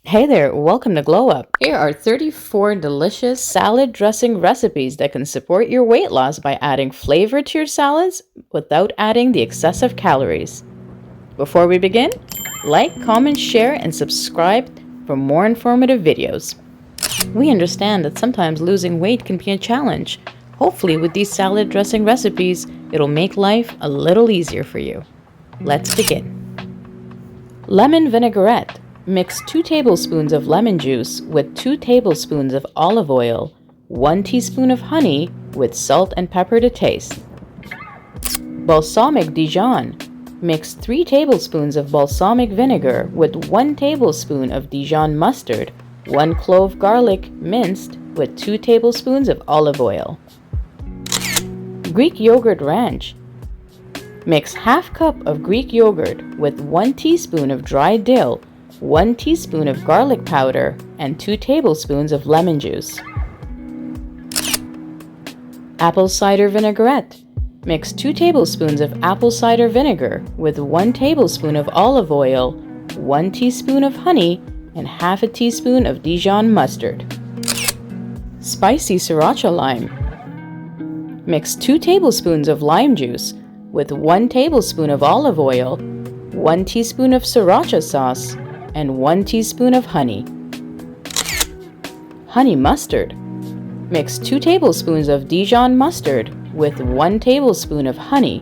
Hey there, welcome to Glow Up. Here are 34 delicious salad dressing recipes that can support your weight loss by adding flavor to your salads without adding the excessive calories. Before we begin, like, comment, share, and subscribe for more informative videos. We understand that sometimes losing weight can be a challenge. Hopefully, with these salad dressing recipes, it'll make life a little easier for you. Let's begin. Lemon vinaigrette. Mix 2 tablespoons of lemon juice with 2 tablespoons of olive oil, 1 teaspoon of honey with salt and pepper to taste. Balsamic Dijon. Mix 3 tablespoons of balsamic vinegar with 1 tablespoon of Dijon mustard, 1 clove garlic minced with 2 tablespoons of olive oil. Greek yogurt ranch. Mix half cup of Greek yogurt with 1 teaspoon of dried dill, 1 teaspoon of garlic powder, and 2 tablespoons of lemon juice. Apple cider vinaigrette. Mix 2 tablespoons of apple cider vinegar with 1 tablespoon of olive oil, 1 teaspoon of honey, and half a teaspoon of Dijon mustard. Spicy Sriracha lime. Mix 2 tablespoons of lime juice with 1 tablespoon of olive oil, 1 teaspoon of Sriracha sauce, and 1 teaspoon of honey. Honey mustard. Mix 2 tablespoons of Dijon mustard with 1 tablespoon of honey,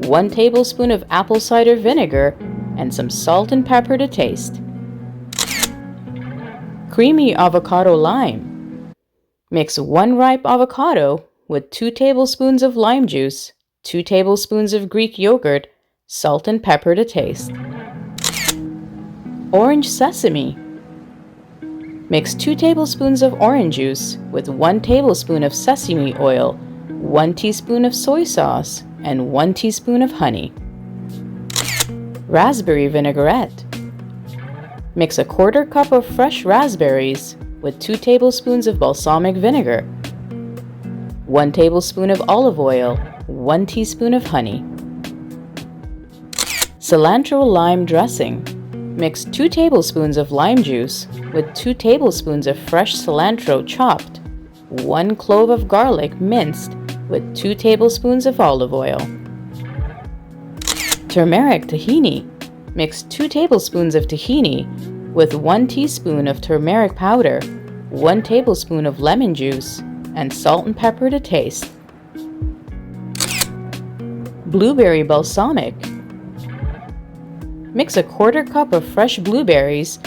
1 tablespoon of apple cider vinegar, and some salt and pepper to taste. Creamy avocado lime. Mix 1 ripe avocado with 2 tablespoons of lime juice, 2 tablespoons of Greek yogurt, salt and pepper to taste. Orange sesame. Mix 2 tablespoons of orange juice with 1 tablespoon of sesame oil, 1 teaspoon of soy sauce, and 1 teaspoon of honey. Raspberry vinaigrette. Mix a 1/4 cup of fresh raspberries with 2 tablespoons of balsamic vinegar, 1 tablespoon of olive oil, 1 teaspoon of honey. Cilantro lime dressing. Mix 2 tablespoons of lime juice with 2 tablespoons of fresh cilantro chopped, 1 clove of garlic minced with 2 tablespoons of olive oil. Turmeric tahini. Mix 2 tablespoons of tahini with 1 teaspoon of turmeric powder, 1 tablespoon of lemon juice, and salt and pepper to taste. Blueberry balsamic. Mix a 1/4 cup of fresh blueberries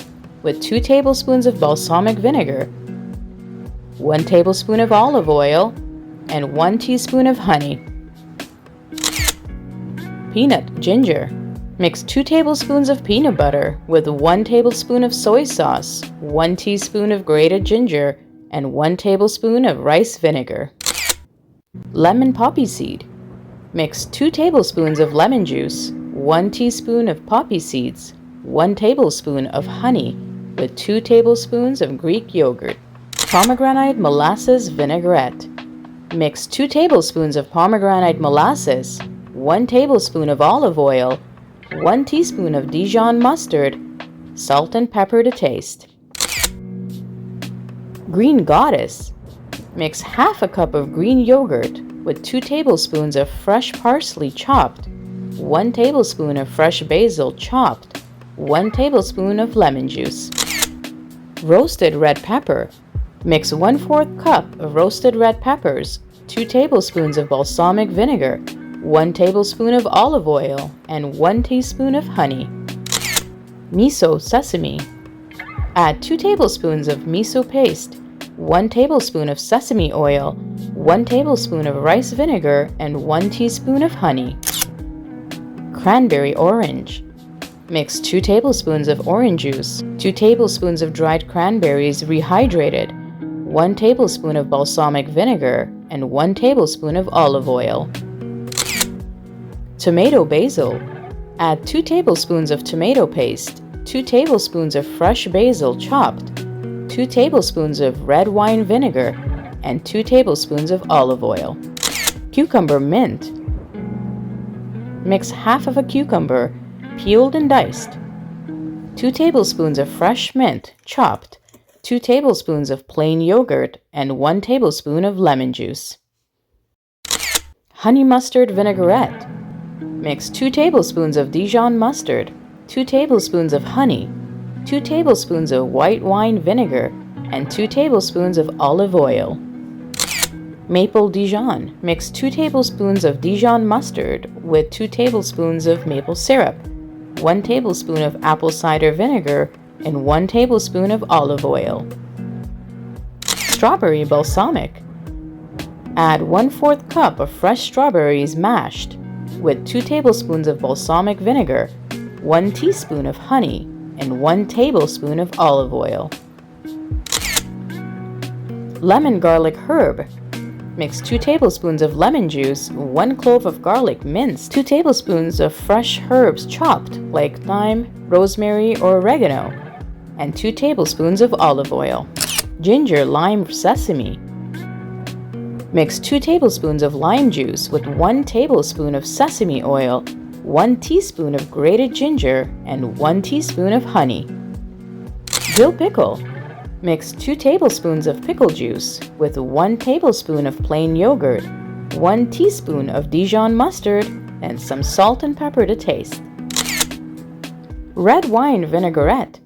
with 2 tablespoons of balsamic vinegar, 1 tablespoon of olive oil, and 1 teaspoon of honey. Peanut ginger. Mix 2 tablespoons of peanut butter with 1 tablespoon of soy sauce, 1 teaspoon of grated ginger, and 1 tablespoon of rice vinegar. Lemon poppy seed. Mix 2 tablespoons of lemon juice, 1 teaspoon of poppy seeds, 1 tablespoon of honey with 2 tablespoons of Greek yogurt. Pomegranate molasses vinaigrette. Mix 2 tablespoons of pomegranate molasses, 1 tablespoon of olive oil, 1 teaspoon of Dijon mustard, salt and pepper to taste. Green goddess. Mix half a cup of green yogurt with 2 tablespoons of fresh parsley chopped, 1 tablespoon of fresh basil chopped, 1 tablespoon of lemon juice. Roasted red pepper. Mix 1/4 cup of roasted red peppers, 2 tablespoons of balsamic vinegar, 1 tablespoon of olive oil, and 1 teaspoon of honey. Miso sesame. Add 2 tablespoons of miso paste, 1 tablespoon of sesame oil, 1 tablespoon of rice vinegar, and 1 teaspoon of honey. Cranberry orange. Mix 2 tablespoons of orange juice, 2 tablespoons of dried cranberries rehydrated, 1 tablespoon of balsamic vinegar, and 1 tablespoon of olive oil. Tomato basil. Add 2 tablespoons of tomato paste, 2 tablespoons of fresh basil chopped, 2 tablespoons of red wine vinegar, and 2 tablespoons of olive oil. Cucumber mint. Mix half of a cucumber, peeled and diced, 2 tablespoons of fresh mint, chopped, 2 tablespoons of plain yogurt, and 1 tablespoon of lemon juice. Honey mustard vinaigrette. Mix 2 tablespoons of Dijon mustard, 2 tablespoons of honey, 2 tablespoons of white wine vinegar, and 2 tablespoons of olive oil. Maple Dijon. Mix 2 tablespoons of Dijon mustard with 2 tablespoons of maple syrup, 1 tablespoon of apple cider vinegar, and 1 tablespoon of olive oil. Strawberry Balsamic. Add 1/4 cup of fresh strawberries mashed with 2 tablespoons of balsamic vinegar, 1 teaspoon of honey, and 1 tablespoon of olive oil. Lemon garlic herb. Mix 2 tablespoons of lemon juice, 1 clove of garlic minced, 2 tablespoons of fresh herbs chopped like thyme, rosemary, or oregano, and 2 tablespoons of olive oil. Ginger lime sesame. Mix 2 tablespoons of lime juice with 1 tablespoon of sesame oil, 1 teaspoon of grated ginger, and 1 teaspoon of honey. Dill pickle. Mix 2 tablespoons of pickle juice with 1 tablespoon of plain yogurt, 1 teaspoon of Dijon mustard, and some salt and pepper to taste. Red wine vinaigrette.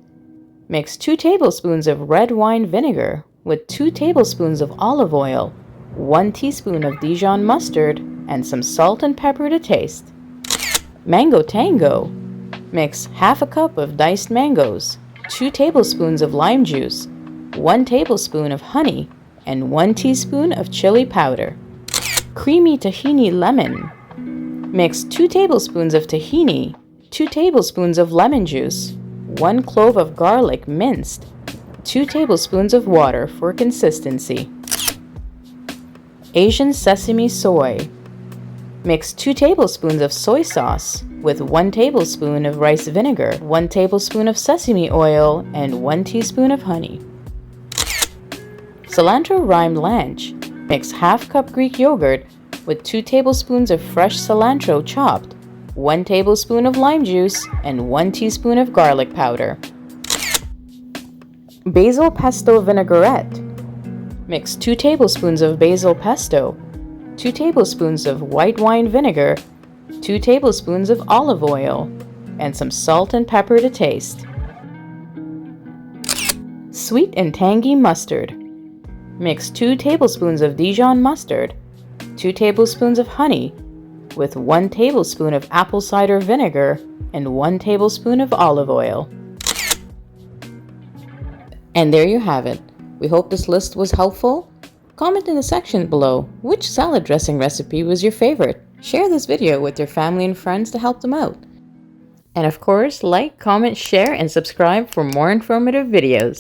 Mix 2 tablespoons of red wine vinegar with 2 tablespoons of olive oil, 1 teaspoon of Dijon mustard, and some salt and pepper to taste. Mango Tango. Mix half a cup of diced mangoes, 2 tablespoons of lime juice, 1 tablespoon of honey, and 1 teaspoon of chili powder. Creamy tahini lemon. Mix 2 tablespoons of tahini, 2 tablespoons of lemon juice, 1 clove of garlic minced, 2 tablespoons of water for consistency. Asian sesame soy. Mix 2 tablespoons of soy sauce with 1 tablespoon of rice vinegar, 1 tablespoon of sesame oil, and 1 teaspoon of honey. Cilantro rime blanche. Mix half cup Greek yogurt with 2 tablespoons of fresh cilantro chopped, 1 tablespoon of lime juice, and 1 teaspoon of garlic powder. Basil pesto vinaigrette. Mix 2 tablespoons of basil pesto, 2 tablespoons of white wine vinegar, 2 tablespoons of olive oil, and some salt and pepper to taste. Sweet and tangy mustard. Mix 2 tablespoons of Dijon mustard, 2 tablespoons of honey, with 1 tablespoon of apple cider vinegar and 1 tablespoon of olive oil. And there you have it. We hope this list was helpful. Comment in the section below which salad dressing recipe was your favorite. Share this video with your family and friends to help them out. And of course, like, comment, share, and subscribe for more informative videos.